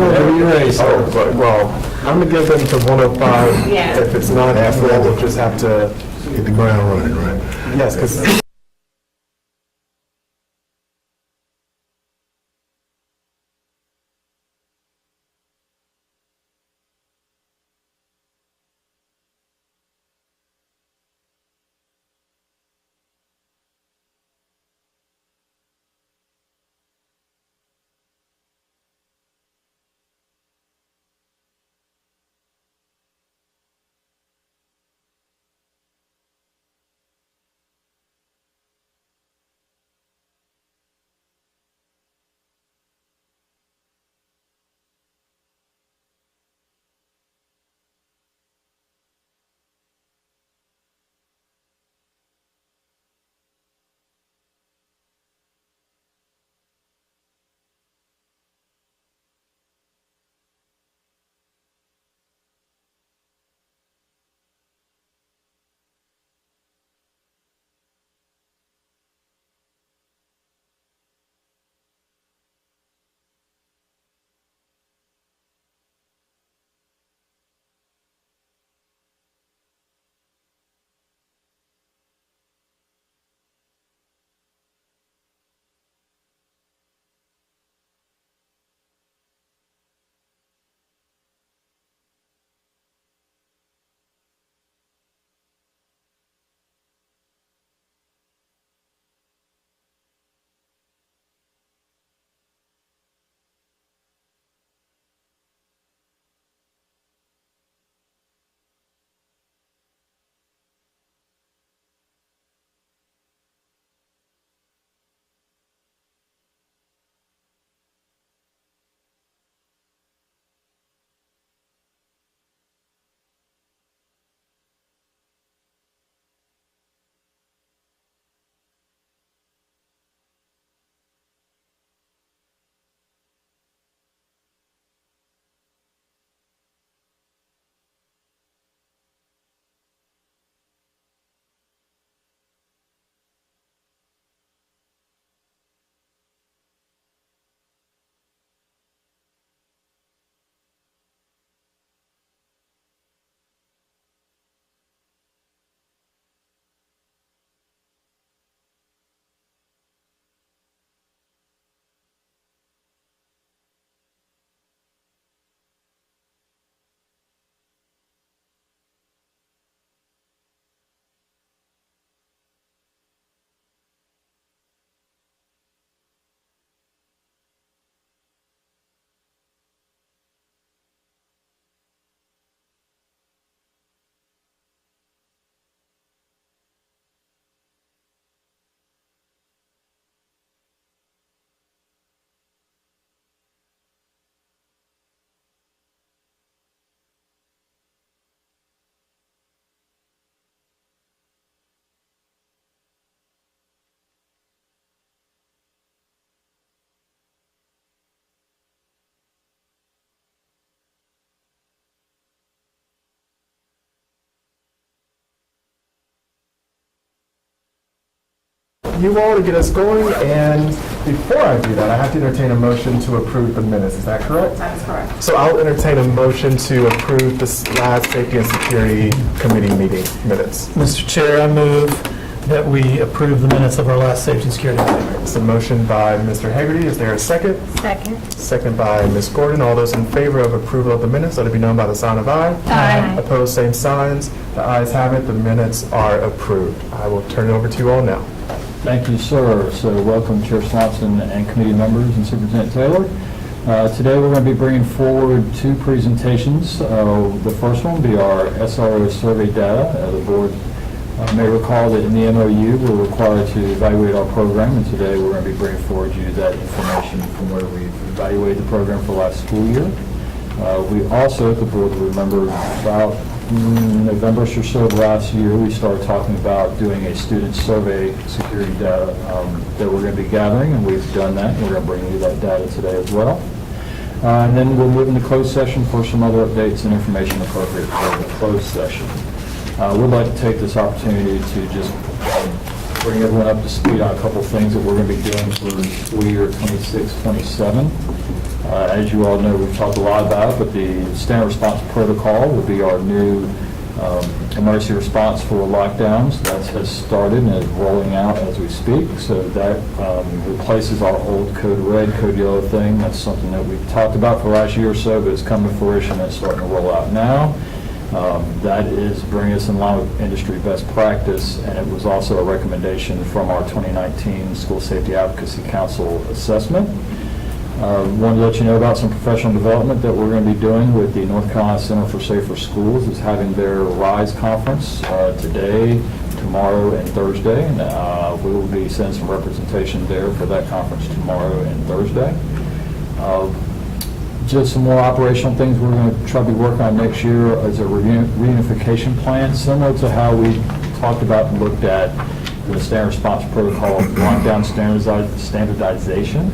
Oh, but, well, I'm gonna give them to 105. Yeah. If it's not, after that, we'll just have to, Hit the ground running, right? yes, because you all to get us going, and before I do that, I have to entertain a motion to approve the minutes. Is that correct? That is correct. So I'll entertain a motion to approve this last Safety and Security Committee meeting minutes. Mr. Chair, I move that we approve the minutes of our last safety and security meeting. It's a motion by Mr. Hagerty. Is there a second? Second. Second by Ms. Gordon. All those in favor of approval of the minutes, let it be known by the sign of aye. Aye. Opposed, same signs. The ayes have it. The minutes are approved. I will turn it over to you all now. Thank you, sir. So welcome, Chair Swanson and committee members and Superintendent Taylor. Today we're going to be bringing forward two presentations. The first one will be our SRO survey data. The board may recall that in the MOU we're required to evaluate our program, and today we're going to be bringing forward you that information from where we've evaluated the program for the last school year. We also, the board will remember, about November or so of last year, we started talking about doing a student survey security data that we're going to be gathering, and we've done that. We're going to bring you that data today as well. And then we'll move into closed session for some other updates and information appropriate for the closed session. We'd like to take this opportunity to just bring everyone up to speed on a couple things that we're going to be doing for school year 26-27. As you all know, we've talked a lot about, but the standard response protocol will be our new emergency response for lockdowns. That has started and is rolling out as we speak. So that replaces our old code red, code yellow thing. That's something that we've talked about for the last year or so, but it's come to fruition and it's starting to roll out now. That is bringing us in line with industry best practice, and it was also a recommendation from our 2019 School Safety Advocacy Council assessment. Wanted to let you know about some professional development that we're going to be doing with the North Carolina Center for Safer Schools. Is having their RISE conference today, tomorrow, and Thursday. And we will be sending some representation there for that conference tomorrow and Thursday. Just some more operational things we're going to try to be working on next year as a reunification plan, similar to how we talked about and looked at the standard response protocol, lockdown standardization.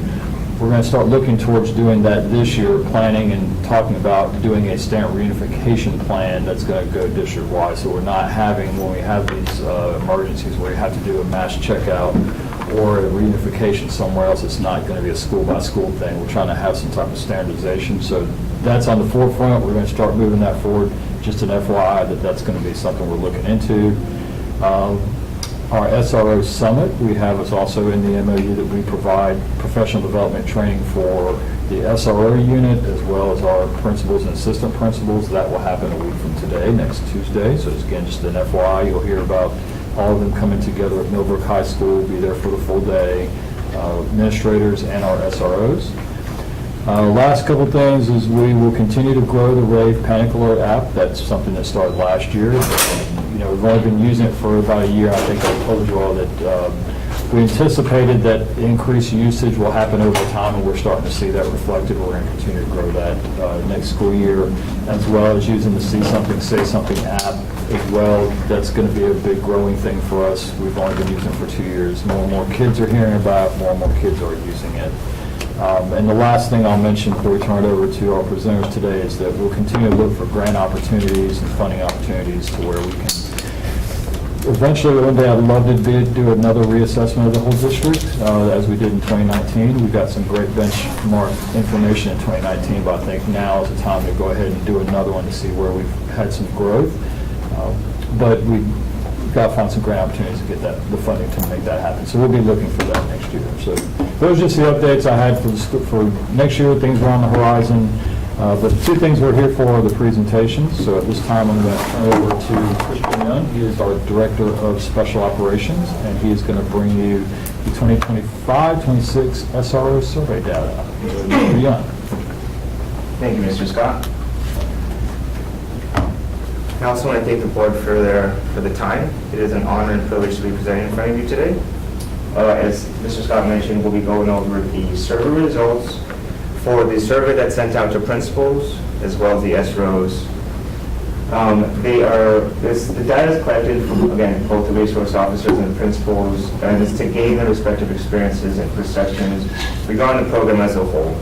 We're going to start looking towards doing that this year, planning and talking about doing a standard reunification plan that's going to go district-wide. So we're not having, when we have these emergencies where you have to do a mass checkout or a reunification somewhere else, it's not going to be a school-by-school thing. We're trying to have some type of standardization. So that's on the forefront. We're going to start moving that forward. Just an FYI that that's going to be something we're looking into. Our SRO Summit, we have is also in the MOU that we provide professional development training for the SRO unit as well as our principals and assistant principals. That will happen a week from today, next Tuesday. So it's, again, just an FYI. You'll hear about all of them coming together at Millbrook High School, be there for the full day, administrators and our SROs. Last couple things is we will continue to grow the Rave Panic Alert app. That's something that started last year. You know, we've only been using it for about a year. I think I told you all that we anticipated that increased usage will happen over time, and we're starting to see that reflected. We're going to continue to grow that next school year, as well as using the See Something, Say Something app as well. That's going to be a big growing thing for us. We've only been using it for 2 years. More and more kids are hearing about it. More and more kids are using it. And the last thing I'll mention before we turn it over to our presenters today is that we'll continue to look for grant opportunities and funding opportunities to where we can eventually, one day, I'd love to do another reassessment of the whole district, as we did in 2019. We got some great benchmark information in 2019, but I think now is the time to go ahead and do another one to see where we've had some growth. But we've got to find some grant opportunities to get the funding to make that happen. So we'll be looking for that next year. So those are just the updates I had for next year. Things are on the horizon. But the two things we're here for are the presentations. So at this time, I'm going to turn it over to Christian Young. He is our Director of Special Operations, and he is going to bring you the 2025-26 SRO survey data. Mr. Young. Thank you, Mr. Scott. I also want to thank the board for the time. It is an honor and privilege to be presenting in front of you today. As Mr. Scott mentioned, we'll be going over the survey results for the survey that's sent out to principals as well as the SROs. The data is collected from, again, both the resource officers and the principals, and it's to gain their respective experiences and perceptions regarding the program as a whole.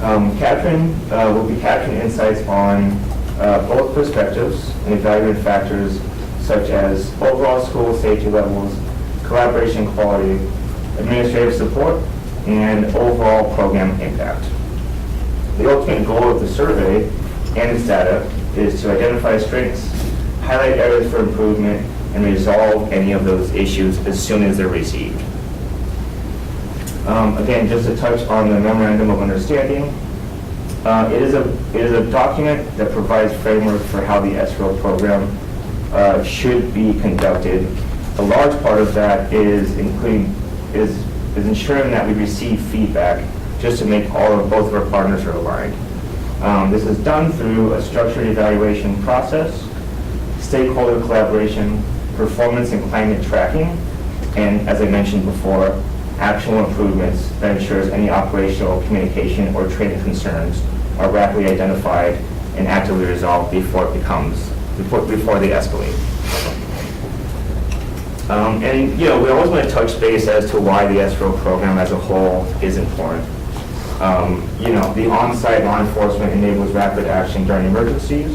We'll be capturing insights on both perspectives and evaluating factors such as overall school safety levels, collaboration quality, administrative support, and overall program impact. The ultimate goal of the survey and its data is to identify strengths, highlight areas for improvement, and resolve any of those issues as soon as they're received. Again, just to touch on the Memorandum of Understanding, it is a document that provides framework for how the SRO program should be conducted. A large part of that is ensuring that we receive feedback just to make both of our partners are aligned. This is done through a structured evaluation process, stakeholder collaboration, performance and climate tracking, and as I mentioned before, actual improvements that ensures any operational communication or training concerns are rapidly identified and actively resolved before they escalate. And we always want to touch base as to why the SRO program as a whole is important. The on-site law enforcement enables rapid action during emergencies.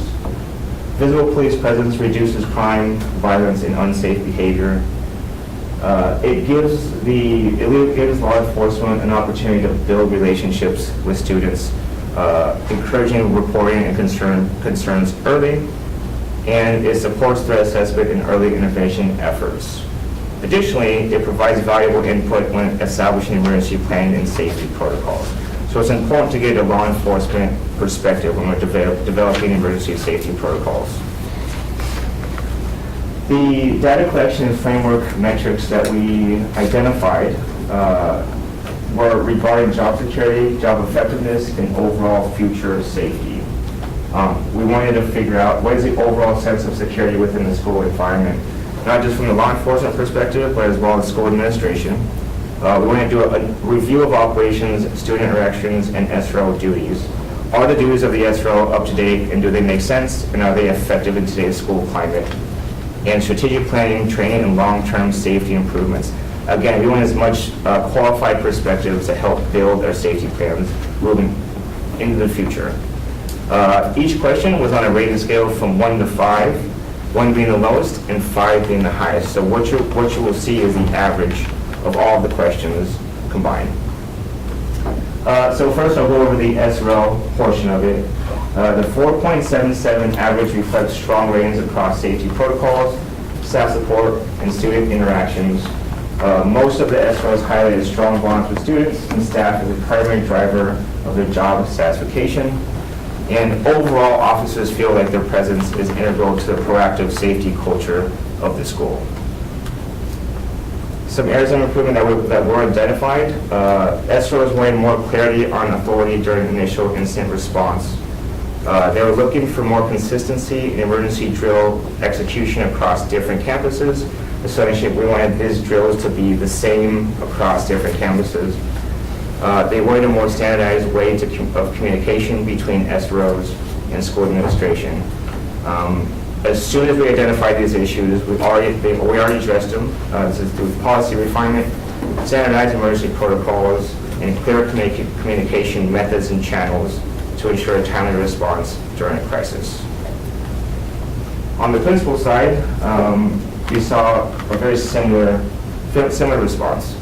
Visible police presence reduces crime, violence, and unsafe behavior. It gives law enforcement an opportunity to build relationships with students, encouraging reporting and concerns early, and it supports threat assessment and early intervention efforts. Additionally, it provides valuable input when establishing emergency planning and safety protocols. So it's important to get a law enforcement perspective when we're developing emergency safety protocols. The data collection and framework metrics that we identified were regarding job security, job effectiveness, and overall future safety. We wanted to figure out what is the overall sense of security within the school environment, not just from the law enforcement perspective, but as well as school administration. We want to do a review of operations, student interactions, and SRO duties. Are the duties of the SRO up to date, and do they make sense, and are they effective in today's school climate? And strategic planning, training, and long-term safety improvements. Again, we want as much qualified perspectives to help build our safety plans moving into the future. Each question was on a rating scale from 1 to 5, 1 being the lowest and 5 being the highest. So what you will see is the average of all the questions combined. So first I'll go over the SRO portion of it. The 4.77 average reflects strong ratings across safety protocols, staff support, and student interactions. Most of the SROs highlighted strong bonds with students and staff as a primary driver of their job satisfaction. And overall, officers feel like their presence is integral to the proactive safety culture of the school. Some areas of improvement that were identified. SROs wanted more clarity on authority during initial incident response. They were looking for more consistency in emergency drill execution across different campuses. Essentially, we wanted these drills to be the same across different campuses. They wanted a more standardized way of communication between SROs and school administration. As soon as we identified these issues, we already addressed them. This is through policy refinement, standardized emergency protocols, and clear communication methods and channels to ensure a timely response during a crisis. On the principal side, we saw a very similar response.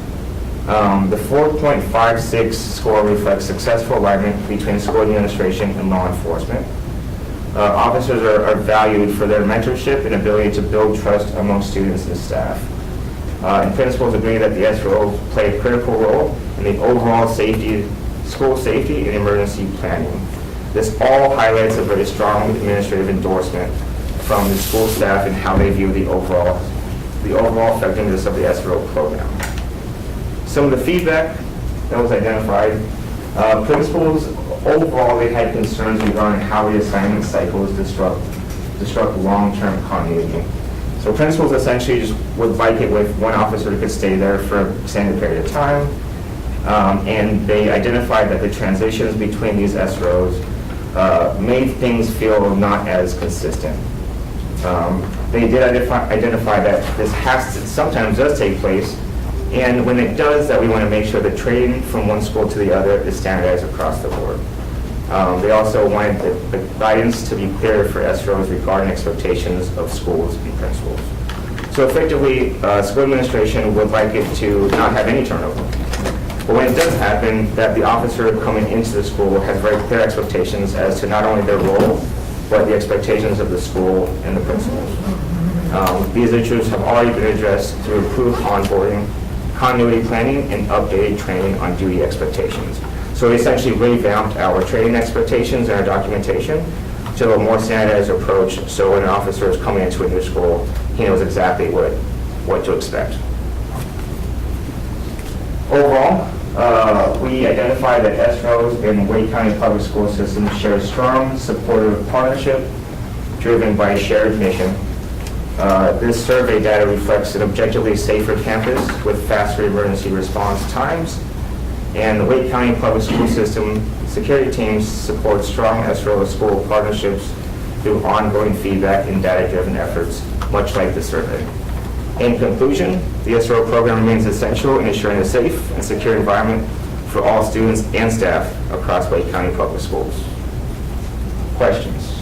The 4.56 score reflects successful alignment between school administration and law enforcement. Officers are valued for their mentorship and ability to build trust among students and staff. And principals agree that the SRO play a critical role in the overall safety, school safety, and emergency planning. This all highlights a very strong administrative endorsement from the school staff and how they view the overall effectiveness of the SRO program. Some of the feedback that was identified, principals overall they had concerns regarding how the assignment cycles disrupt long-term continuity. So principals essentially just would like it with one officer who could stay there for an extended period of time. And they identified that the transitions between these SROs made things feel not as consistent. They did identify that this sometimes does take place, and when it does, that we want to make sure that training from one school to the other is standardized across the board. They also wanted the guidance to be clear for SROs regarding expectations of schools and principals. So effectively, school administration would like it to not have any turnover. But when it does happen, that the officer coming into the school has very clear expectations as to not only their role, but the expectations of the school and the principals. These issues have already been addressed through improved onboarding, continuity planning, and updated training on duty expectations. So we essentially revamped our training expectations and our documentation to a more standardized approach, so when an officer is coming into a new school, he knows exactly what to expect. Overall, we identified that SROs and Wake County Public School System share a strong, supportive partnership driven by a shared mission. This survey data reflects an objectively safer campus with faster emergency response times, and the Wake County Public School System security teams support strong SRO school partnerships through ongoing feedback and data-driven efforts, much like the survey. In conclusion, the SRO program remains essential in ensuring a safe and secure environment for all students and staff across Wake County Public Schools. Questions?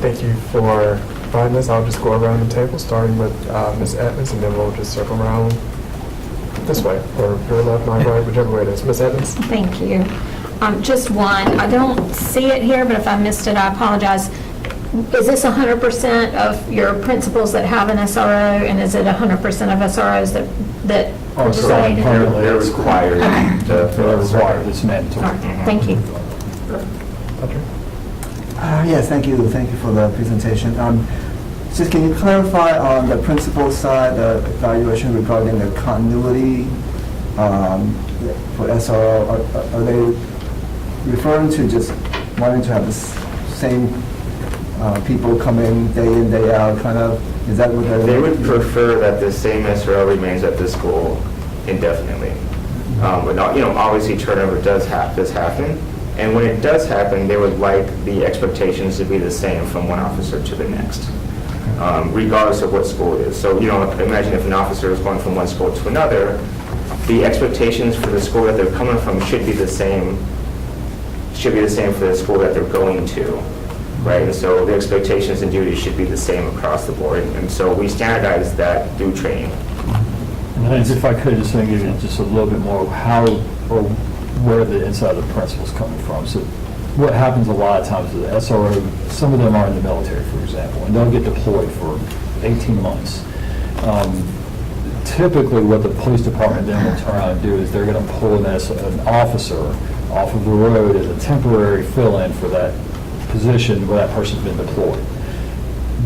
Thank you for specifying this. I'll just go around the table, starting with Ms. Edmonds, and then we'll just circle around this way, or your left, my right, whichever way it is. Ms. Edmonds? Thank you. Just one, I don't see it here, but if I missed it, I apologize. Is this 100% of your principals that have an SRO, and is it 100% of SROs that participate in it? They're required to fill They're out the survey. required, it's All mandatory. right, thank you. Yes, thank you. Thank you for the presentation. Just can you clarify on the principal side, the evaluation regarding the continuity for SRO? Are they referring to just wanting to have the same people come in, day out, kind of? Is that what they're... They would prefer that the same SRO remains at the school indefinitely. But not, obviously turnover does happen. And when it does happen, they would like the expectations to be the same from one officer to the next, regardless of what school it is. So, imagine if an officer is going from one school to another, the expectations for the school that they're coming from should be the same for the school that they're going to, right? And so the expectations and duties should be the same across the board. And so we standardize that through training. And if I could just give you just a little bit more how or where the inside of the principal's coming from. So what happens a lot of times is the SRO, some of them are in the military, for example, and they'll get deployed for 18 months. Typically, what the police department then will turn around and do is they're going to pull an officer off of the road as a temporary fill-in for that position where that person's been deployed.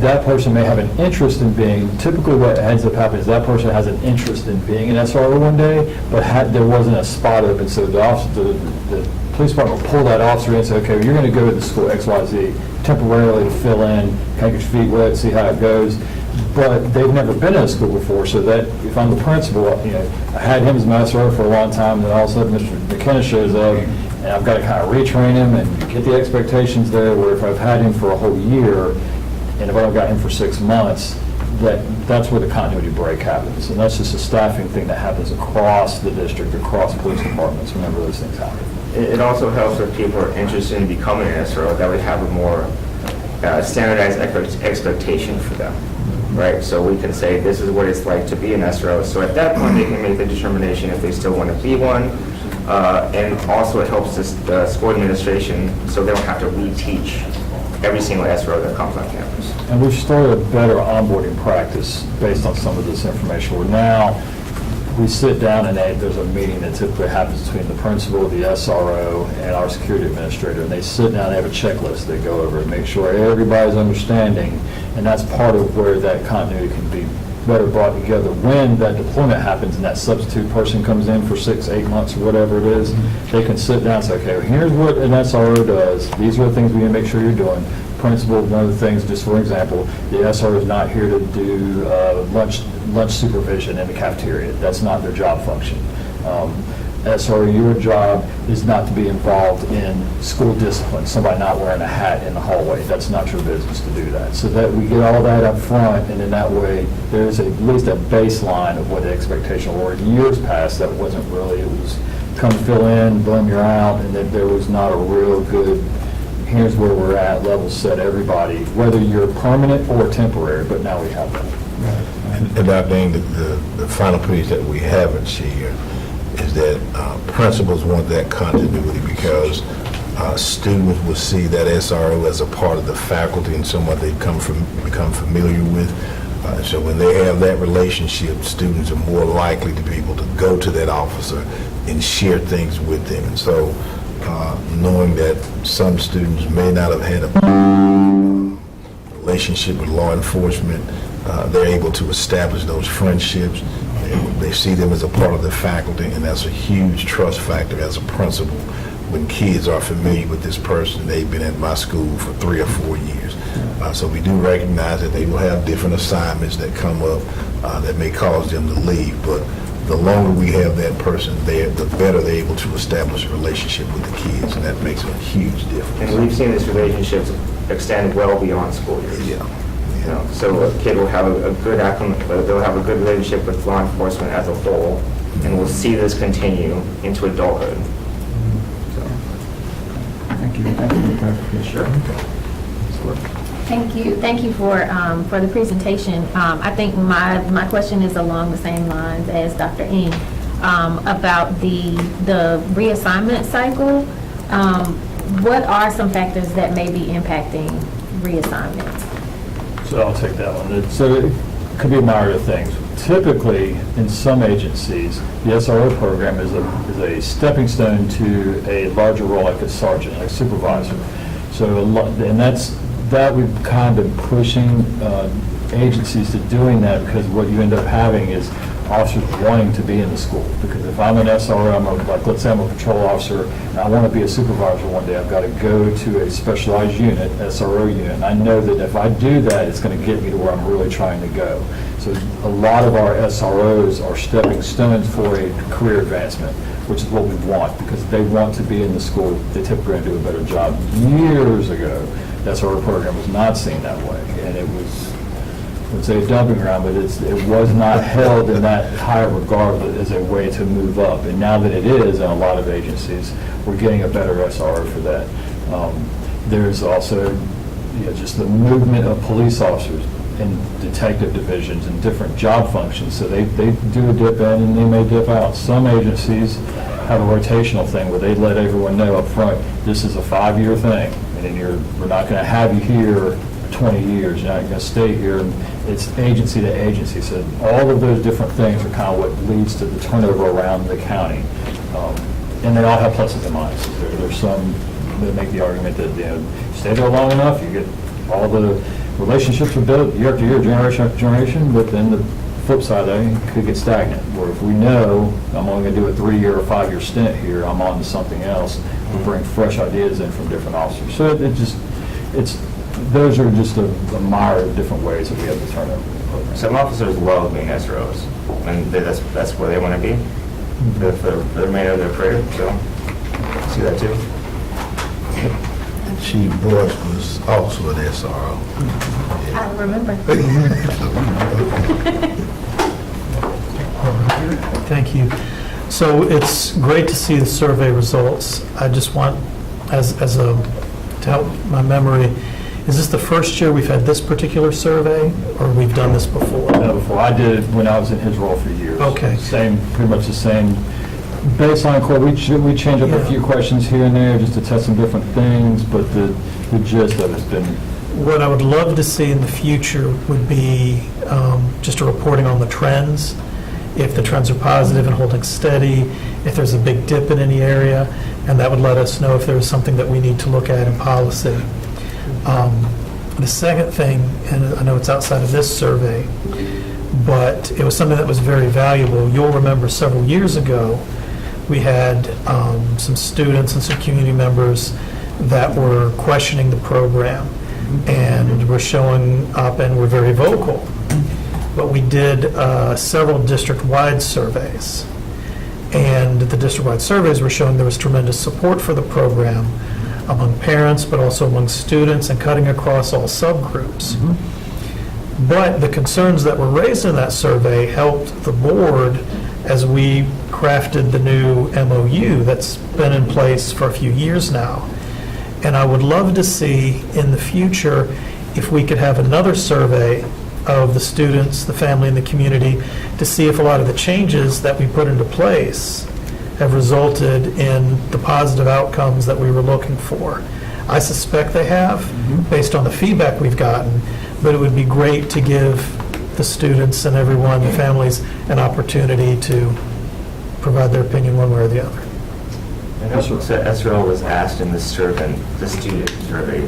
That person may have an interest in being, typically what ends up happening is that person has an interest in being an SRO one day, but there wasn't a spot open, so the police department will pull that officer in and say, okay, you're going to go to the school XYZ temporarily to fill in, kind of get your feet wet, see how it goes. But they've never been in a school before, so that if I'm the principal, I had him as my SRO for a long time, and then all of a sudden Mr. McKenna shows up, and I've got to kind of retrain him and get the expectations there, where if I've had him for a whole year, and if I've got him for 6 months, that's where the continuity break happens. And that's just a staffing thing that happens across the district, across police departments, whenever those things happen. It also helps if people are interested in becoming an SRO, that would have a more standardized expectation for them, right? So we can say, this is what it's like to be an SRO. So at that point, they can make the determination if they still want to be one. And also it helps the school administration so they don't have to reteach every single SRO that comes on campus. And we've started a better onboarding practice based on some of this information. Where now we sit down and there's a meeting that typically happens between the principal, the SRO, and our security administrator. And they sit down, they have a checklist they go over and make sure everybody's understanding. And that's part of where that continuity can be better brought together. When that deployment happens and that substitute person comes in for 6, 8 months or whatever it is, they can sit down and say, okay, well, here's what an SRO does. These are the things we need to make sure you're doing. Principal, one of the things, just for example, the SRO is not here to do lunch supervision in the cafeteria. That's not their job function. SRO, your job is not to be involved in school discipline, somebody not wearing a hat in the hallway. That's not your business to do that. So that we get all that up front, and in that way, there's at least a baseline of what the expectation were. In years past, that wasn't really, it was come fill in, boom, you're out, and that there was not a real good, here's where we're at, level set everybody, whether you're permanent or temporary, but now we have that. And Dr. Dane, the final piece that we haven't shared is that principals want that continuity because students will see that SRO as a part of the faculty and someone they become familiar with. So when they have that relationship, students are more likely to be able to go to that officer and share things with them. And so knowing that some students may not have had a relationship with law enforcement, they're able to establish those friendships. They see them as a part of the faculty, and that's a huge trust factor as a principal. When kids are familiar with this person, they've been at my school for 3 or 4 years. So we do recognize that they will have different assignments that come up that may cause them to leave, but the longer we have that person there, the better they're able to establish a relationship with the kids, and that makes a huge difference. And we've seen this relationship extend well beyond school years. Yeah. So a kid will have a good they'll have a good relationship with law enforcement as a whole, and we'll see this continue into adulthood. Thank you. Thank you for the clarification. Sure. Thank you for the presentation. I think my question is along the same lines as Dr. Ng, about the reassignment cycle. What are some factors that may be impacting reassignments? So I'll take that one. So it could be a myriad of things. Typically, in some agencies, the SRO program is a stepping stone to a larger role like a sergeant, like supervisor. So, that we've kind of been pushing agencies to doing that, because what you end up having is officers wanting to be in the school. Because if I'm an SRO, let's say I'm a patrol officer, and I want to be a supervisor one day, I've got to go to a specialized unit, SRO unit, and I know that if I do that, it's going to get me to where I'm really trying to go. So a lot of our SROs are stepping stones for a career advancement, which is what we want, because they want to be in the school. They typically going to do a better job. Years ago, the SRO program was not seen that way, and it was, I would say, a dumping ground, but it was not held in that high regard as a way to move up. And now that it is in a lot of agencies, we're getting a better SRO for that. There's also just the movement of police officers in detective divisions and different job functions. So they do a dip in and they may dip out. Some agencies have a rotational thing where they let everyone know up front, this is a 5-year thing, and then we're not going to have you here 20 years, you're not going to stay here. And it's agency to agency. So all of those different things are kind of what leads to the turnover around the county. And they all have pluses and minuses. There's some that make the argument that, stay there long enough, you get all the relationships are built year after year, generation after generation, but then the flip side of it could get stagnant. Where if we know I'm only going to do a 3-year or 5-year stint here, I'm on to something else. We bring fresh ideas in from different officers. So those are just a myriad of different ways that we have to turn over the program. Some officers love being SROs, and that's where they want to be for the remainder of their career, so see that too. Chief Boyce was also an SRO. I remember. Thank you. So it's great to see the survey results. I just want, to help my memory, is this the first year we've had this particular survey, or we've done this before? No, before. I did it when I was in his role for years. Okay. Pretty much the same baseline core. We change up a few questions here and there just to test some different things, but the gist of it's been. What I would love to see in the future would be just a reporting on the trends. If the trends are positive and holding steady, if there's a big dip in any area, and that would let us know if there's something that we need to look at in policy. The second thing, and I know it's outside of this survey, but it was something that was very valuable. You'll remember several years ago, we had some students and some community members that were questioning the program and were showing up and were very vocal. But we did several district-wide surveys, and the district-wide surveys were showing there was tremendous support for the program among parents, but also among students, and cutting across all subgroups. But the concerns that were raised in that survey helped the board as we crafted the new MOU that's been in place for a few years now. And I would love to see in the future if we could have another survey of the students, the family, and the community to see if a lot of the changes that we put into place have resulted in the positive outcomes that we were looking for. I suspect they have, based on the feedback we've gotten, but it would be great to give the students and everyone, the families, an opportunity to provide their opinion one way or the other. And also, SRO was asked in the survey, the student survey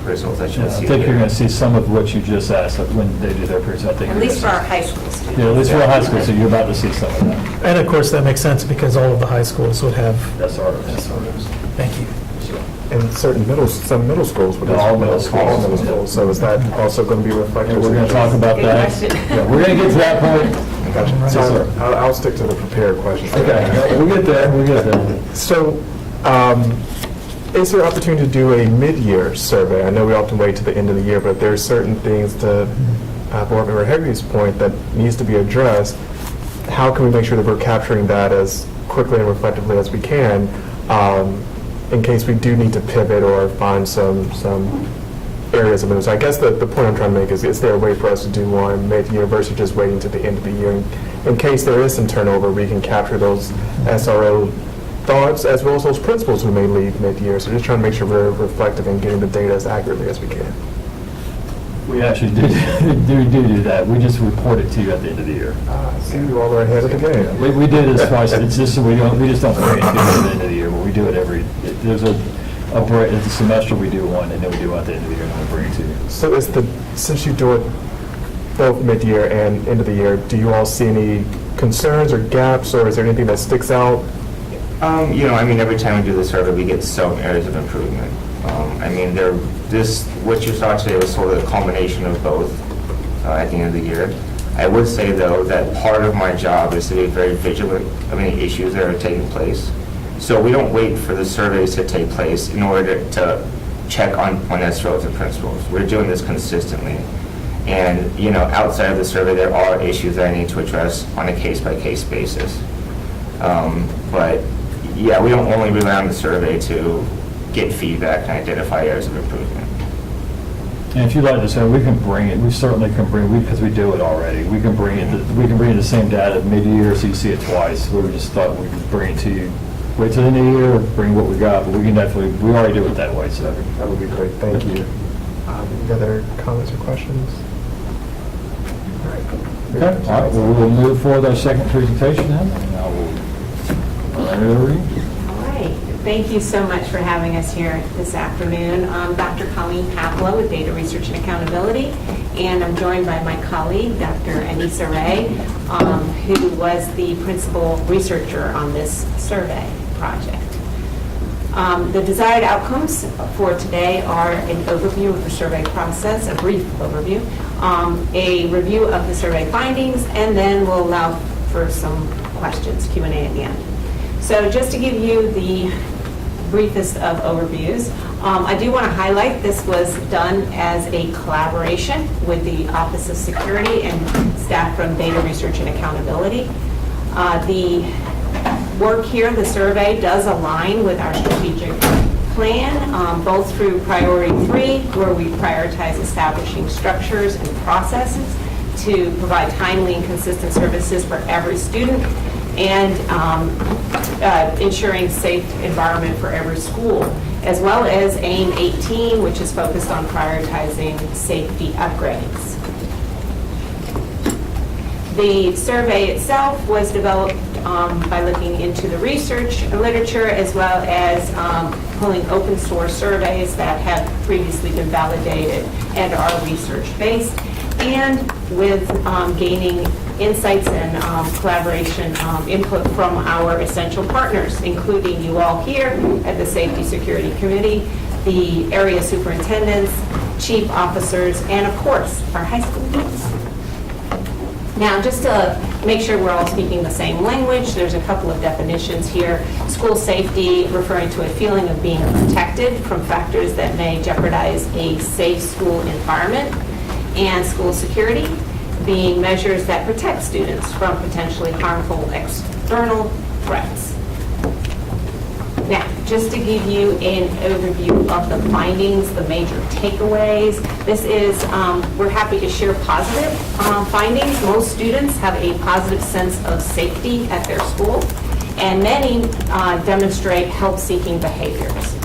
results. I I think you're going to see some of what you just asked when they do their presentation. At least for our high school students. Yeah, at least for our high school, so you're about to see some of that. And of course, that makes sense because all of the high schools would have SROs. Thank you. And some middle schools would. All middle schools. All middle schools. So is that also going to be reflected? And we're going to talk about Good that. question. Yeah, we're going to get to that point. Gotcha. Yes, So sir. I'll stick to the prepared questions. Okay, we'll get there. So, is there opportunity to do a mid-year survey? I know we often wait to the end of the year, but there are certain things, to Board Member Hegarty's point, that needs to be addressed. How can we make sure that we're capturing that as quickly and reflectively as we can, in case we do need to pivot or find some areas of movement. So I guess the point I'm trying to make is there a way for us to do one mid-year versus just waiting to the end of the year? In case there is some turnover, we can capture those SRO thoughts as well as those principals who may leave mid-year. So just trying to make sure we're reflective and getting the data as accurately as we can. We actually do that. We just report it to you at the end of the year. See, you all are ahead of the game. We do this twice. It's just, we just don't bring it to you at the end of the year, but we do it there's a break, it's a semester, we do one, and then we do it at the end of the year, and we bring it to you. So since you do it both mid-year and end of the year, do you all see any concerns or gaps, or is there anything that sticks out? Every time we do the survey, we get some areas of improvement. What you saw today was sort of a culmination of both at the end of the year. I would say, though, that part of my job is to be very vigilant of any issues that are taking place. So we don't wait for the surveys to take place in order to check on SROs and principals. We're doing this consistently. And, outside of the survey, there are issues that I need to address on a case-by-case basis. But, yeah, we don't only rely on the survey to get feedback and identify areas of improvement. And if you'd like to say, we can bring it, we certainly can bring, because we do it already, we can bring the same data mid-year, so you see it twice. We just thought we'd bring it to you, wait till the end of the year, bring what we got, but we already do it that way, so. That would be great, thank you. Any other comments or questions? All right. Okay, all right, well, we'll move forward with our second presentation then, and I will turn it over to you. All right. Thank you so much for having us here this afternoon. I'm Dr. Colleen Kapla with Data Research and Accountability, and I'm joined by my colleague, Dr. Anissa Ray, who was the principal researcher on this survey project. The desired outcomes for today are an overview of the survey process, a brief overview, a review of the survey findings, and then we'll allow for some questions, Q&A at the end. So just to give you the briefest of overviews, I do want to highlight this was done as a collaboration with the Office of Security and staff from Data Research and Accountability. The work here, the survey, does align with our strategic plan, both through Priority 3, where we prioritize establishing structures and processes to provide timely and consistent services for every student, and ensuring safe environment for every school, as well as AIM 18, which is focused on prioritizing safety upgrades. The survey itself was developed by looking into the research literature, as well as pulling open source surveys that have previously been validated and are research-based, and with gaining insights and collaboration input from our essential partners, including you all here at the Safety Security Committee, the area superintendents, chief officers, and of course, our high school kids. Now, just to make sure we're all speaking the same language, there's a couple of definitions here. School safety, referring to a feeling of being protected from factors that may jeopardize a safe school environment, and school security, being measures that protect students from potentially harmful external threats. Now, just to give you an overview of the findings, the major takeaways, this is, we're happy to share positive findings. Most students have a positive sense of safety at their school, and many demonstrate help-seeking behaviors.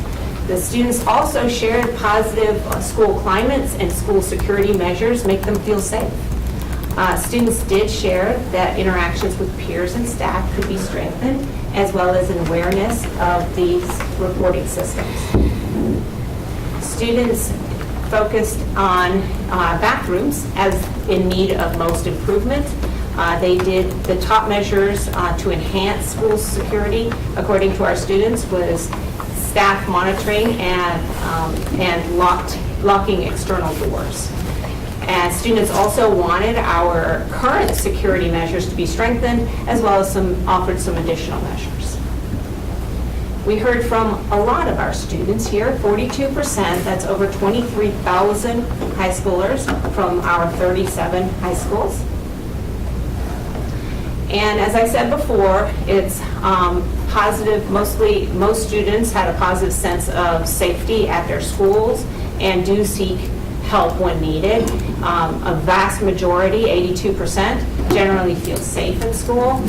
The students also shared positive school climates and school security measures make them feel safe. Students did share that interactions with peers and staff could be strengthened, as well as an awareness of these reporting systems. Students focused on bathrooms as in need of most improvement. They did the top measures to enhance school security, according to our students, was staff monitoring and locking external doors. And students also wanted our current security measures to be strengthened, as well as offered some additional measures. We heard from a lot of our students here, 42%, that's over 23,000 high schoolers from our 37 high schools. And as I said before, it's positive, most students had a positive sense of safety at their schools and do seek help when needed. A vast majority, 82%, generally feel safe in school.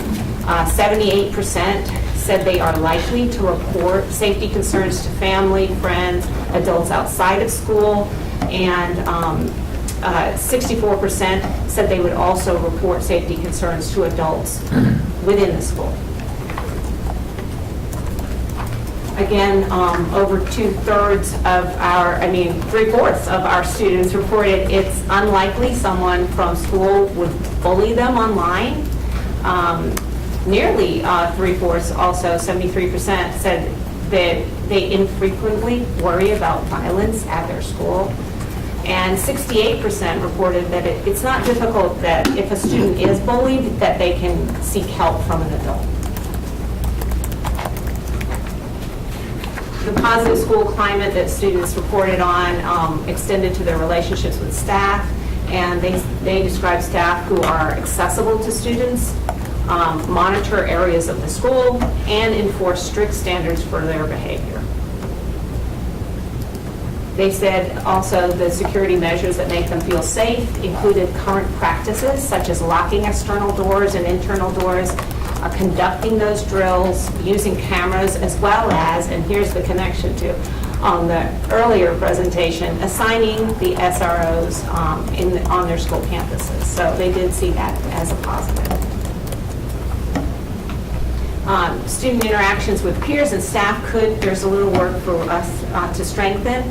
78% said they are likely to report safety concerns to family, friends, adults outside of school, and 64% said they would also report safety concerns to adults within the school. Again, over 2/3 of our, 3/4 of our students reported it's unlikely someone from school would bully them online. Nearly 3/4 also, 73%, said that they infrequently worry about violence at their school. And 68% reported that it's not difficult that if a student is bullied, that they can seek help from an adult. The positive school climate that students reported on extended to their relationships with staff, and they describe staff who are accessible to students, monitor areas of the school, and enforce strict standards for their behavior. They said also the security measures that make them feel safe included current practices such as locking external doors and internal doors, conducting those drills, using cameras, as well as, and here's the connection to on the earlier presentation, assigning the SROs on their school campuses. So they did see that as a positive. Student interactions with peers and staff there's a little work for us to strengthen.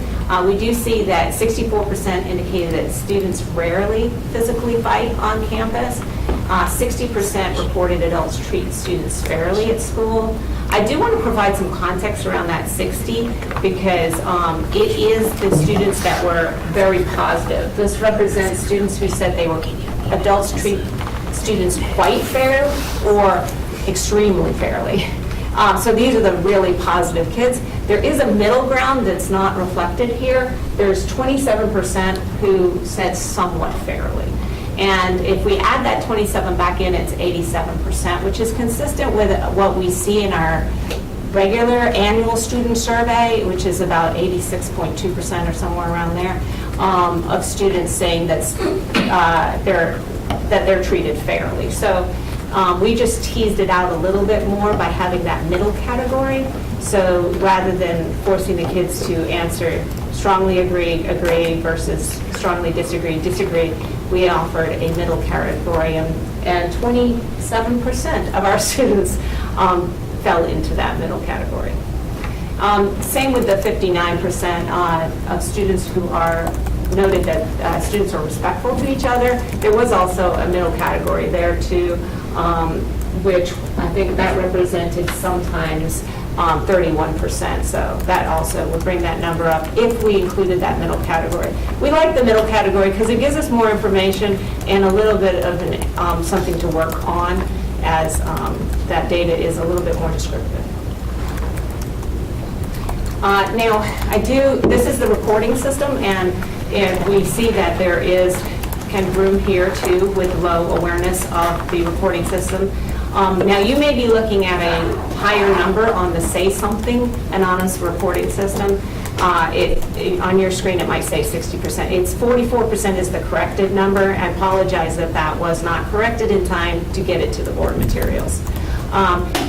We do see that 64% indicated that students rarely physically fight on campus. 60% reported adults treat students fairly at school. I do want to provide some context around that 60 because it is the students that were very positive. This represents students who said adults treat students quite fair or extremely fairly. So these are the really positive kids. There is a middle ground that's not reflected here. There's 27% who said somewhat fairly. And if we add that 27 back in, it's 87%, which is consistent with what we see in our regular annual student survey, which is about 86.2% or somewhere around there, of students saying that they're treated fairly. So we just teased it out a little bit more by having that middle category. So rather than forcing the kids to answer strongly agree versus strongly disagree, we offered a middle category, and 27% of our students fell into that middle category. Same with the 59% of students who are noted that students are respectful to each other. There was also a middle category there too, which I think that represented sometimes 31%. So that also would bring that number up if we included that middle category. We like the middle category because it gives us more information and a little bit of something to work on as that data is a little bit more descriptive. Now, this is the reporting system, and we see that there is kind of room here too with low awareness of the reporting system. Now, you may be looking at a higher number on the Say Something anonymous reporting system. On your screen, it might say 60%. It's 44% is the corrected number. I apologize that that was not corrected in time to get it to the board materials.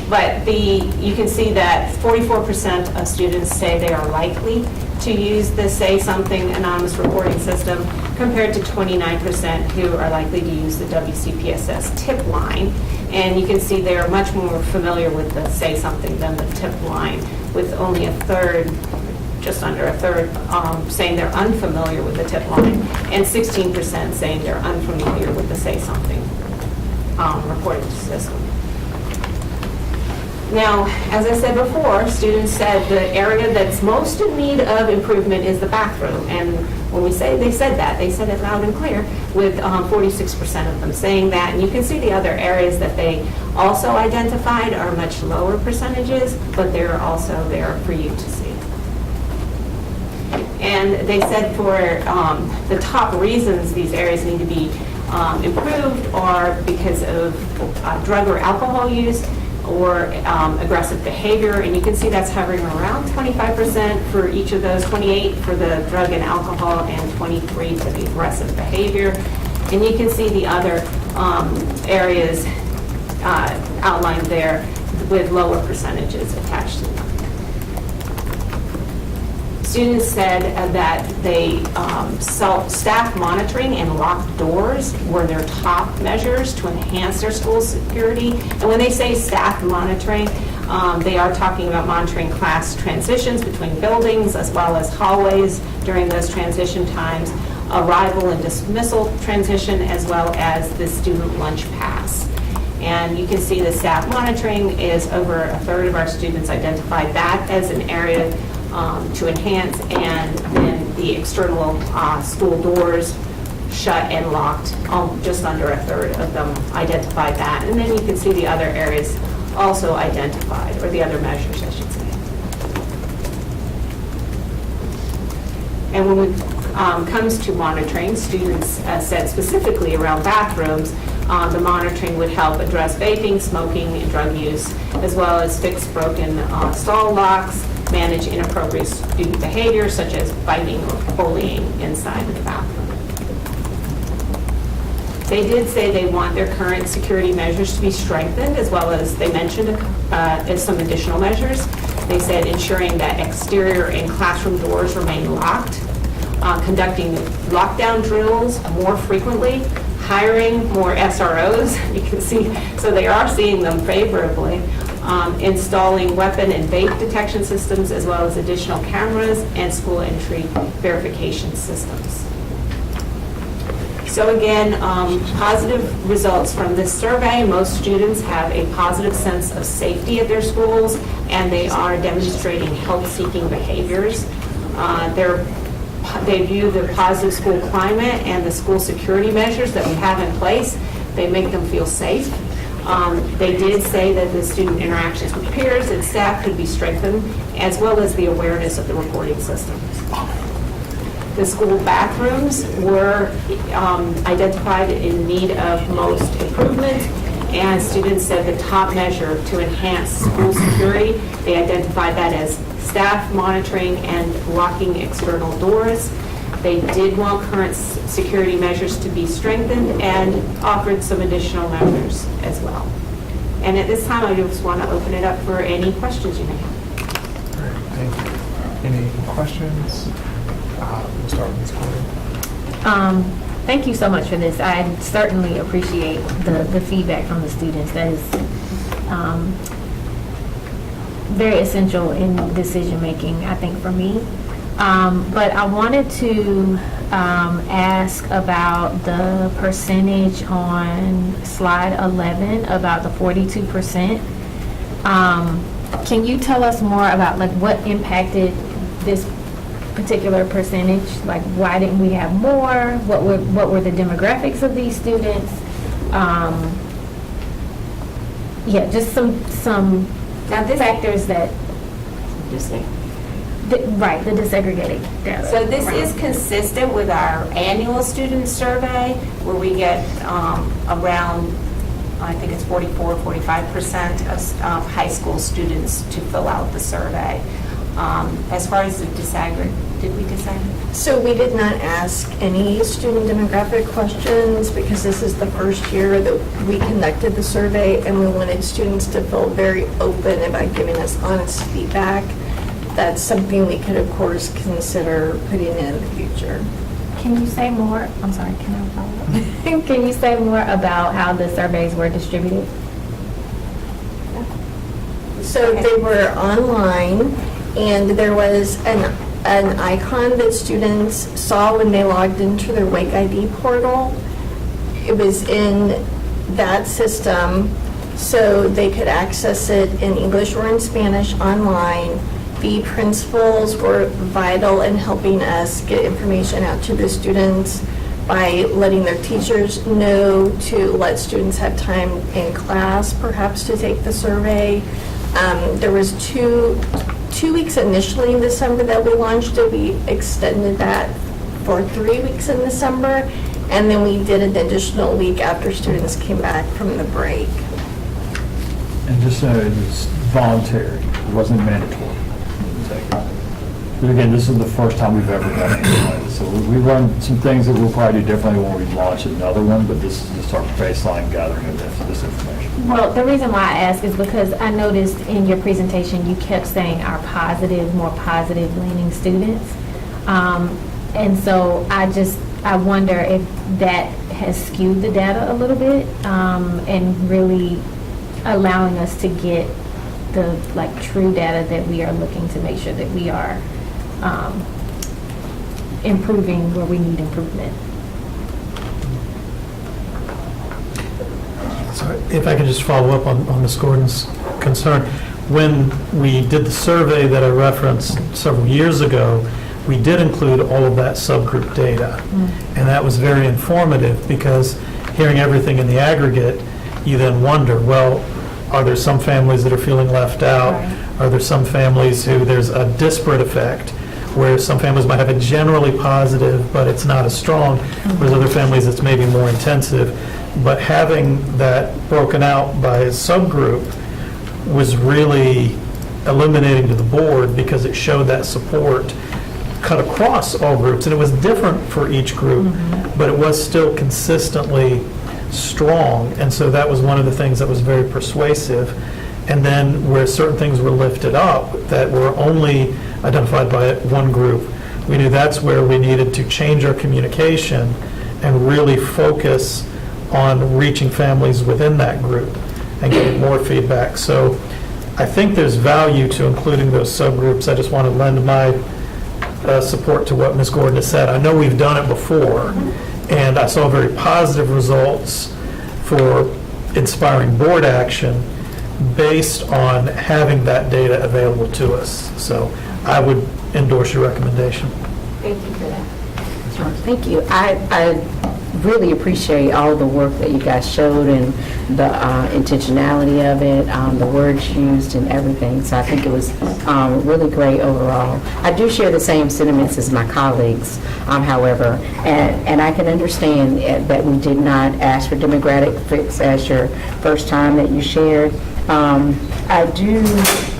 But you can see that 44% of students say they are likely to use the Say Something anonymous reporting system, compared to 29% who are likely to use the WCPSS tip line. And you can see they're much more familiar with the Say Something than the tip line, with only a third, just under a third, saying they're unfamiliar with the tip line, and 16% saying they're unfamiliar with the Say Something reporting system. Now, as I said before, students said the area that's most in need of improvement is the bathroom. And when they said that, they said it loud and clear, with 46% of them saying that. And you can see the other areas that they also identified are much lower percentages, but they're also there for you to see. And they said for the top reasons these areas need to be improved are because of drug or alcohol use, or aggressive behavior, and you can see that's hovering around 25% for each of those, 28 for the drug and alcohol, and 23 for the aggressive behavior. And you can see the other areas outlined there with lower percentages attached to them. Students said that they staff monitoring and locked doors were their top measures to enhance their school security. And when they say staff monitoring, they are talking about monitoring class transitions between buildings as well as hallways during those transition times, arrival and dismissal transition, as well as the student lunch pass. And you can see the staff monitoring is over a third of our students identified that as an area to enhance, and then the external school doors shut and locked, just under a third of them identified that. And then you can see the other areas also identified, or the other measures, I should say. And when it comes to monitoring, students said specifically around bathrooms, the monitoring would help address vaping, smoking, and drug use, as well as fix broken stall locks, manage inappropriate student behavior such as biting or bullying inside the bathroom. They did say they want their current security measures to be strengthened, as well as they mentioned as some additional measures. They said ensuring that exterior and classroom doors remain locked, conducting lockdown drills more frequently, hiring more SROs, you can see, so they are seeing them favorably, installing weapon and vape detection systems, as well as additional cameras and school entry verification systems. So again, positive results from this survey. Most students have a positive sense of safety at their schools, and they are demonstrating health-seeking behaviors. They view the positive school climate and the school security measures that we have in place. They make them feel safe. They did say that the student interactions with peers and staff could be strengthened, as well as the awareness of the reporting systems. The school bathrooms were identified in need of most improvement, and students said the top measure to enhance school security, they identified that as staff monitoring and locking external doors. They did want current security measures to be strengthened and offered some additional measures as well. And at this time, I just want to open it up for any questions you may have. All right, thank you. Any questions? We'll start with Ms. Corey. Thank you so much for this. I certainly appreciate the feedback from the students. That is very essential in decision-making, I think, for me. But I wanted to ask about the percentage on slide 11, about the 42%. Can you tell us more about like what impacted this particular percentage? Like, why didn't we have more? What were the demographics of these students? Yeah, just some factors that. Right, the disaggregated data. So this is consistent with our annual student survey, where we get around, I think it's 44, 45% of high school students to fill out the survey. As far as the disaggregate, did we disaggregate? So we did not ask any student demographic questions because this is the first year that we conducted the survey, and we wanted students to feel very open about giving us honest feedback. That's something we could, of course, consider putting in the future. Can you say more? I'm sorry, can I follow up? Can you say more about how the surveys were distributed? So they were online, and there was an icon that students saw when they logged into their Wake ID portal. It was in that system, so they could access it in English or in Spanish online. The principals were vital in helping us get information out to the students by letting their teachers know to let students have time in class, perhaps, to take the survey. There was two weeks initially in December that we launched it. We extended that for 3 weeks in December, and then we did an additional week after students came back from the break. And just so it's voluntary, it wasn't mandatory. But again, this is the first time we've ever done anything like this. So we learned some things that we'll probably do differently when we launch another one, but this is just our baseline gathering of this information. Well, the reason why I ask is because I noticed in your presentation, you kept saying our positive, more positive leaning students. And so I wonder if that has skewed the data a little bit, and really allowing us to get the true data that we are looking to make sure that we are improving where we need improvement. So if I could just follow up on Ms. Gordon's concern. When we did the survey that I referenced several years ago, we did include all of that subgroup data. And that was very informative because hearing everything in the aggregate, you then wonder, well, are there some families that are feeling left out? Right. Are there some families who there's a disparate effect, where some families might have a generally positive, but it's not as strong, whereas other families it's maybe more intensive. But having that broken out by a subgroup was really illuminating to the board because it showed that support cut across all groups. And it was different for each group, but it was still consistently strong. And so that was one of the things that was very persuasive. And then where certain things were lifted up that were only identified by one group, we knew that's where we needed to change our communication and really focus on reaching families within that group and getting more feedback. So I think there's value to including those subgroups. I just want to lend my support to what Ms. Gordon has said. I know we've done it before, and I saw very positive results for inspiring board action based on having that data available to us. So I would endorse your recommendation. Thank you for that. Thank you. I really appreciate all the work that you guys showed and the intentionality of it, the words used and everything. So I think it was really great overall. I do share the same sentiments as my colleagues, however, and I can understand that we did not ask for demographics as your first time that you shared. I do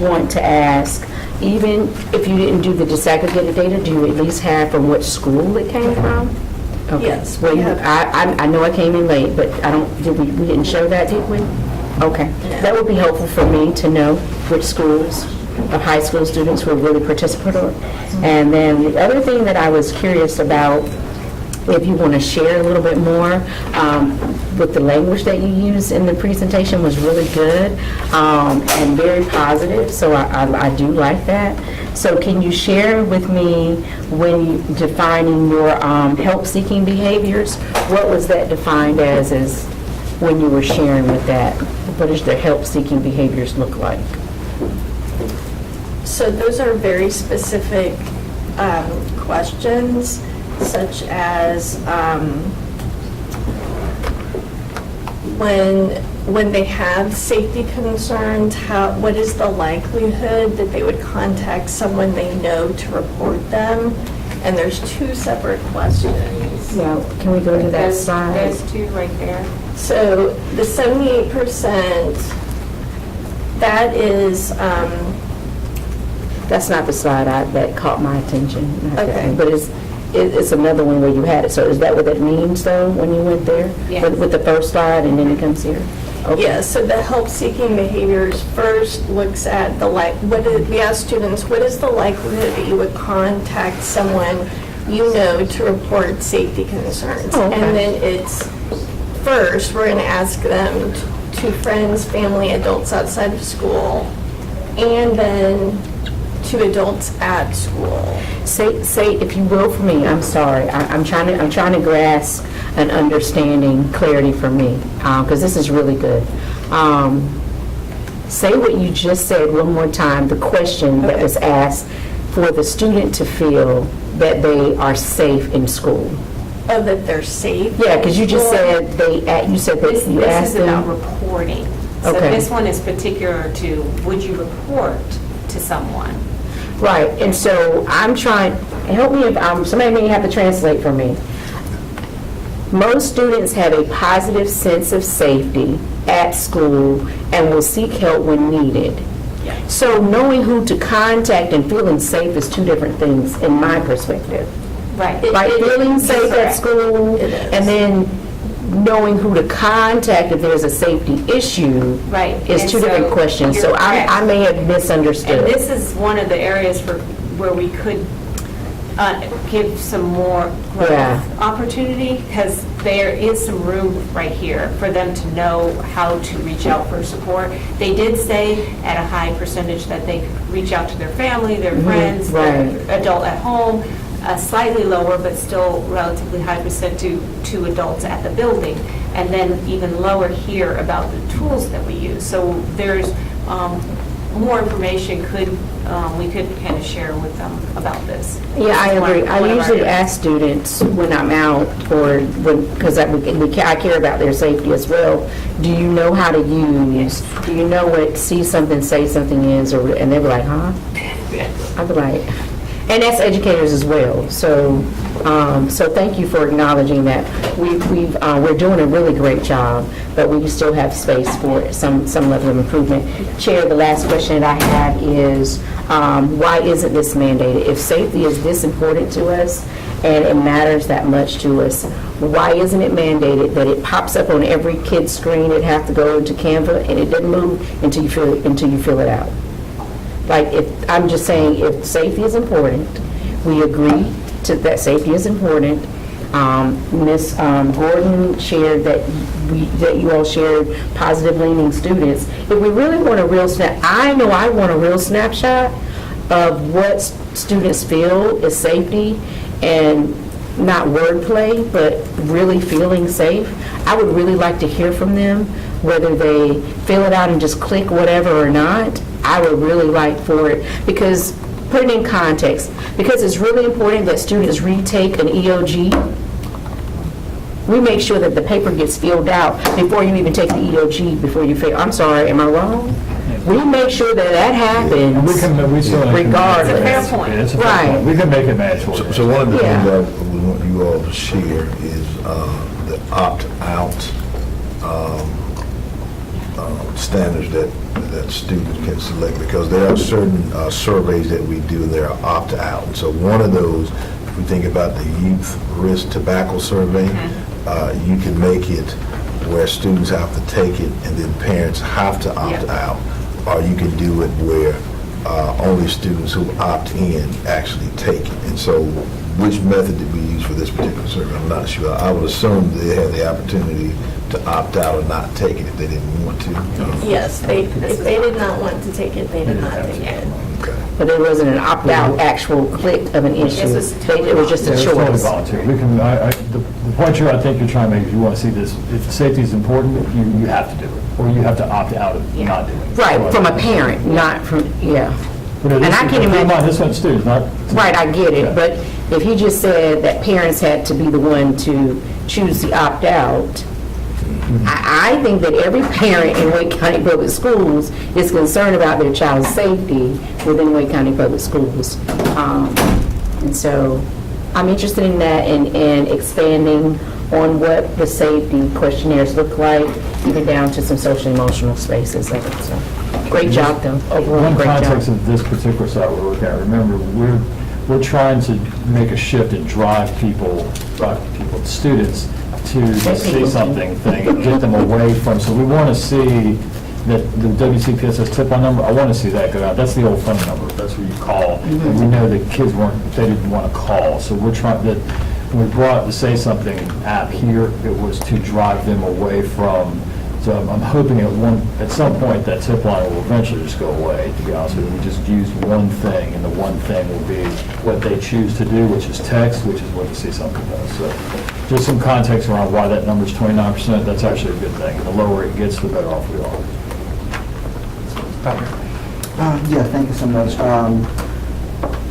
want to ask, even if you didn't do the disaggregated data, do you at least have from which school it came from? Okay. Yes, Well, we have. I know I came in late, but we didn't show that, did we? Okay. That would be helpful for me to know which schools of high school students were really participatory. And then the other thing that I was curious about, if you want to share a little bit more, with the language that you used in the presentation was really good and very positive, so I do like that. So can you share with me, when defining your help-seeking behaviors, what was that defined as when you were sharing with that? What does the help-seeking behaviors look like? So those are very specific questions, such as when they have safety concerns, what is the likelihood that they would contact someone they know to report them? And there's two separate questions. Yeah, can we go to that slide? There's two right there. So the 78%, that is, That's not the slide that caught my attention. Okay. But it's another one where you had it. So is that what that means, though, when you went there? Yes. With the first slide, and then it comes here? Okay. yeah, so the help-seeking behaviors first looks at we ask students, what is the likelihood that you would contact someone you know to report safety concerns? Oh, okay. And then it's, first, we're going to ask them to friends, family, adults outside of school, and then to adults at school. Say, if you will, for me, I'm sorry, I'm trying to grasp an understanding, clarity for me, because this is really good. Say what you just said one more time, the question that Okay. was asked for the student to feel that they are safe in school. Oh, that they're safe? Yeah, because you just Well, said you said that you This asked is about them. reporting. So Okay. this one is particular to, would you report to someone? Right, and so I'm trying, help me if somebody may have to translate for me. Most students have a positive sense of safety at school and will seek help when needed. So knowing who to contact and feeling safe is two different things in my perspective. Right. Like feeling safe at correct. school It is. and then knowing who to contact if there's a safety issue Right. is And two different so questions. you're So I correct. may have misunderstood. And this is one of the areas where we could give some more Yeah. growth opportunity, because there is some room right here for them to know how to reach out for support. They did say at a high percentage that they could reach out to their family, their friends, their right. adult at home, slightly lower, but still relatively high percent to adults at the building, and then even lower here about the tools that we use. So there's more information we could kind of share with them about this. Yeah, I This is agree. one I of our usually areas. ask students when I'm out, or because I care about their safety as well, do you know how to use, do you know what see something, say something is, and they were like, huh? I'd be like, and that's educators as well. So, so thank you for acknowledging that. We're doing a really great job, but we still have space for some level of improvement. Chair, the last question that I have is, why isn't this mandated? If safety is this important to us and it matters that much to us, why isn't it mandated that it pops up on every kid's screen? It has to go into Canva and it doesn't move until you fill it out. Like, I'm just saying, if safety is important, we agree to that safety is important. Ms. Gordon shared that you all shared positive leaning students. If we really want a real I know I want a real snapshot of what students feel is safety, and not wordplay, but really feeling safe. I would really like to hear from them, whether they fill it out and just click whatever or not. I would really like for it, because, put it in context, because it's really important that students retake an EOG. We make sure that the paper gets filled out before you even take the EOG, before you fail. I'm sorry, am I wrong? We make sure that that happens We still regardless. Fair point. It's a fair Right. point. We can make it mandatory. So one of the Yeah. things that we want you all to share is the opt-out standards that students can select, because there are certain surveys that we do that are opt-out. And so one of those, if we think about the youth risk tobacco survey, you can make it where students have to take it and then parents have to opt out, or you can do it where only students who opt in actually take it. And so which method did we use for this particular survey? I'm not sure. I would assume they had the opportunity to opt out or not take it if they didn't want to. Yes, if they did not want to take it, they did not take it. Okay. But it wasn't an opt-out actual click of an issue. It was just a Yeah, it's totally choice. volunteer. We can, the point I think you're trying to make is you want to see this, if safety is important, you have to do it, or you have to opt out of not doing it. Right, from a parent, not from, yeah. But And I can keep in imagine- mind, this one's students, not. Right, I get Yeah. it, but if he just said that parents had to be the one to choose the opt-out, I think that every parent in Wake County Public Schools is concerned about their child's safety within Wake County Public Schools. And so I'm interested in that and expanding on what the safety questionnaires look like, even down to some social emotional spaces of it. So, great job, though. Overall, One great job. context of this particular site we're looking at, remember, we're trying to make a shift and drive people, students, to the see something thing, and get them away from, so we want to see that the WCPSS tip-on number, I want to see that go out. That's the old phone number, that's where you call, and we know that kids they didn't want to call, so we're trying, that, when we brought the Say Something app here, it was to drive them away from, so I'm hoping at some point that tip line will eventually just go away, to be honest with you. We just use one thing, and the one thing will be what they choose to do, which is text, which is what the Say Something does. So just some context around why that number's 29%, that's actually a good thing. And the lower it gets, the better off we are. Yeah, thank you so much.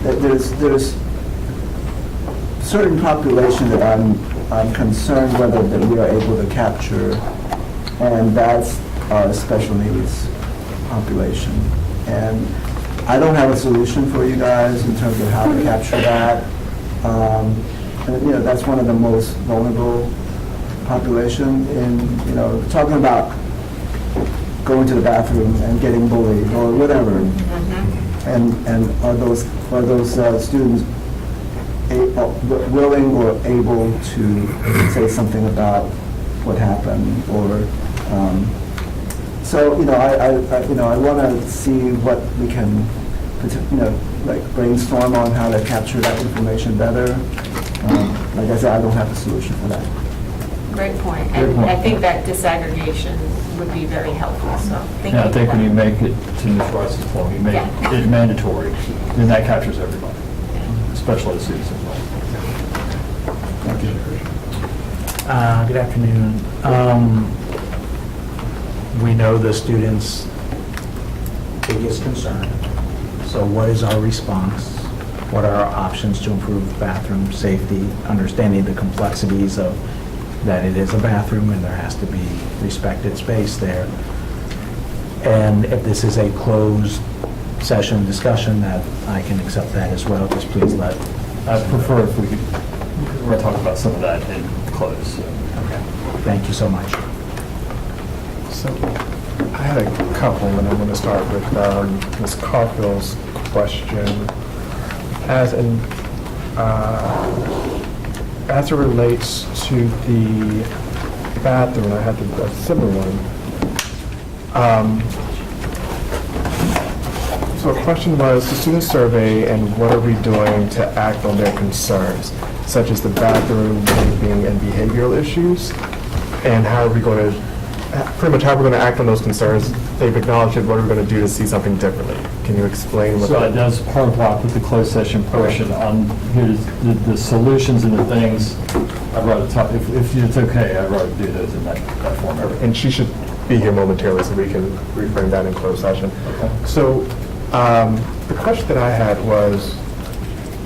There's certain population that I'm concerned whether that we are able to capture, and that's our special needs population. And I don't have a solution for you guys in terms of how to capture that. And, that's one of the most vulnerable population in, talking about going to the bathroom and getting bullied or whatever. And are those students willing or able to say something about what happened? Or so I want to see what we can like brainstorm on how to capture that information better. Like I said, I don't have a solution for that. Great point. Great And point. I think that disaggregation would be very helpful, so thank you. Yeah, I think for when you that. make it, to Ms. Rice's point, you make Yeah. it mandatory, then that captures everybody, especially the students as well. Thank you. Good afternoon. We know the students' biggest concern. So what is our response? What are our options to improve bathroom safety, understanding the complexities of that it is a bathroom and there has to be respected space there? And if this is a closed session discussion, that I can accept that as well. Just please let. I prefer if we could, we're going to talk about some of that in close. So. Okay. Thank you so much. So I had a couple, and I'm going to start with Ms. Carfield's question. As it relates to the bathroom, I had a similar one. So the question was the student survey and what are we doing to act on their concerns, such as the bathroom, vaping, and behavioral issues, and how are we going to pretty much how we're going to act on those concerns. They've acknowledged it. What are we going to do to see something differently? Can you explain what So that that's part of why I put the closed session portion on here, the solutions and the things. I'd rather talk, if it's okay, I'd rather do those in that form. And she should be here momentarily so we can reframe that in closed session. Okay. So the question that I had was,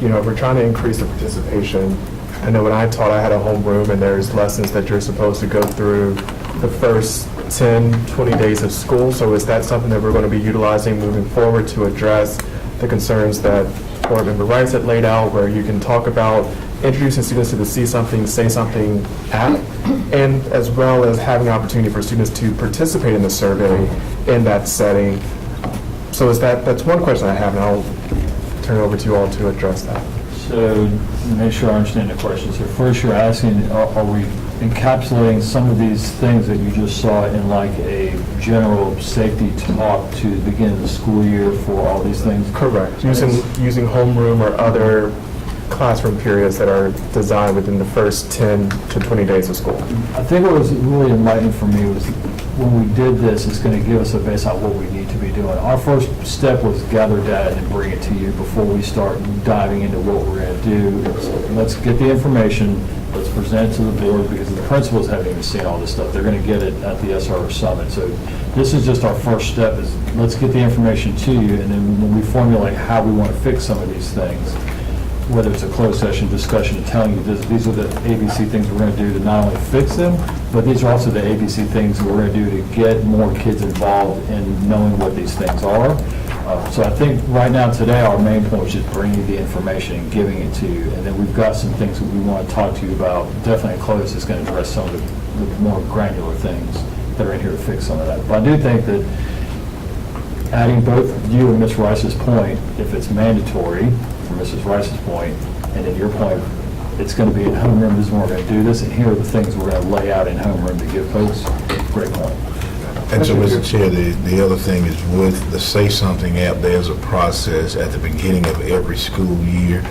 we're trying to increase the participation. I know when I taught, I had a homeroom, and there's lessons that you're supposed to go through the first 10, 20 days of school. So is that something that we're going to be utilizing moving forward to address the concerns that Board Member Rice had laid out, where you can talk about introducing students to the See Something, Say Something app, and as well as having an opportunity for students to participate in the survey in that setting? So that's one question I have, and I'll turn it over to you all to address that. So, to make sure I understand the question. So first you're asking, are we encapsulating some of these things that you just saw in like a general safety talk to the beginning of the school year for all these things? Correct. Using homeroom or other classroom periods that are designed within the first 10 to 20 days of school. I think what was really enlightening for me was when we did this, it's going to give us a base on what we need to be doing. Our first step was gather data and bring it to you before we start diving into what we're going to do. Let's get the information, let's present it to the board, because the principals haven't even seen all this stuff. They're going to get it at the SRO Summit. So this is just our first step, is let's get the information to you, and then when we formulate how we want to fix some of these things, whether it's a closed session discussion telling you these are the ABC things we're going to do to not only fix them, but these are also the ABC things that we're going to do to get more kids involved in knowing what these things are. So I think right now today our main point is just bringing you the information and giving it to you. And then we've got some things that we want to talk to you about. Definitely closed is going to address some of the more granular things that are in here to fix some of that. But I do think that adding both you and Ms. Rice's point, if it's mandatory, from Mrs. Rice's point, and then your point, it's going to be in homeroom, this is when we're going to do this, and here are the things we're going to lay out in homeroom to give folks. Great point. And so, Mr. Chair, the other thing is with the Say Something app, there's a process at the beginning of every school year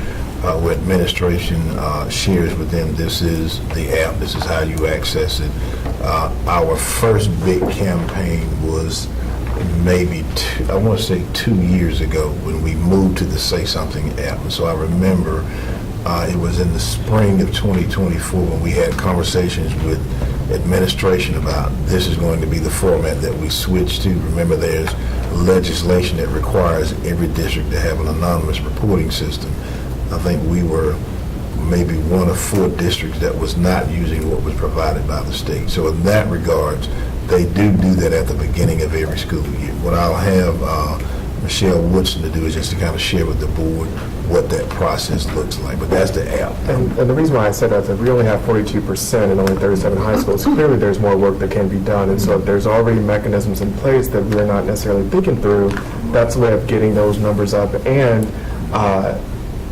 where administration shares with them, this is the app, this is how you access it. Our first big campaign was maybe I want to say 2 years ago when we moved to the Say Something app. And so I remember it was in the spring of 2024 when we had conversations with administration about this is going to be the format that we switch to. Remember, there's legislation that requires every district to have an anonymous reporting system. I think we were maybe one of 4 districts that was not using what was provided by the state. So in that regards, they do that at the beginning of every school year. What I'll have Michelle Woodson to do is just to kind of share with the board what that process looks like. But that's the app. And the reason why I said that is that we only have 42% in only 37 high schools. Clearly, there's more work that can be done. And so if there's already mechanisms in place that we're not necessarily thinking through, that's a way of getting those numbers up and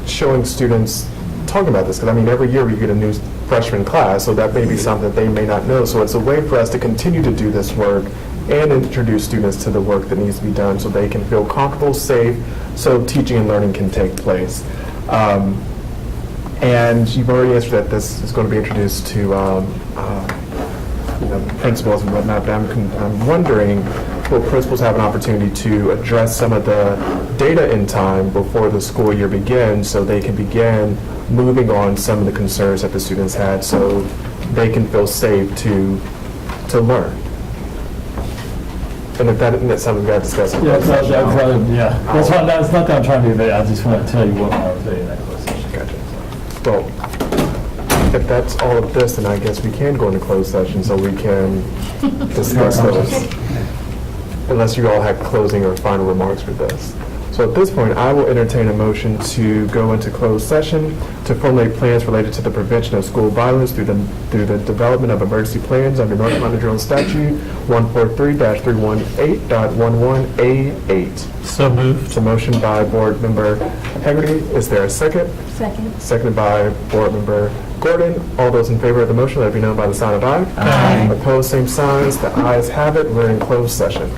showing students, talking about this, because I mean, every year we get a new freshman class, so that may be something that they may not know. So it's a way for us to continue to do this work and introduce students to the work that needs to be done so they can feel comfortable, safe, so teaching and learning can take place. And you've already answered that this is going to be introduced to principals and whatnot, but I'm wondering, will principals have an opportunity to address some of the data in time before the school year begins so they can begin moving on some of the concerns that the students had so they can feel safe to learn? And if that's something we got to discuss. Yeah, that's not that I'm trying to do, but I just want to tell you what I was saying in that question. Gotcha. Well, if that's all of this, then I guess we can go into closed session so we can discuss those. Unless you all have closing or final remarks for this. So at this point, I will entertain a motion to go into closed session to formulate plans related to the prevention of school violence through the development of emergency plans under North Carolina General Statute 143-318.11A8. So moved. It's a motion by Board Member Hegarty. Is there a second? Second. Seconded by Board Member Gordon. All those in favor of the motion, let it be known by the sign of aye. Aye. Opposed, same signs. The ayes have it. We're in closed session.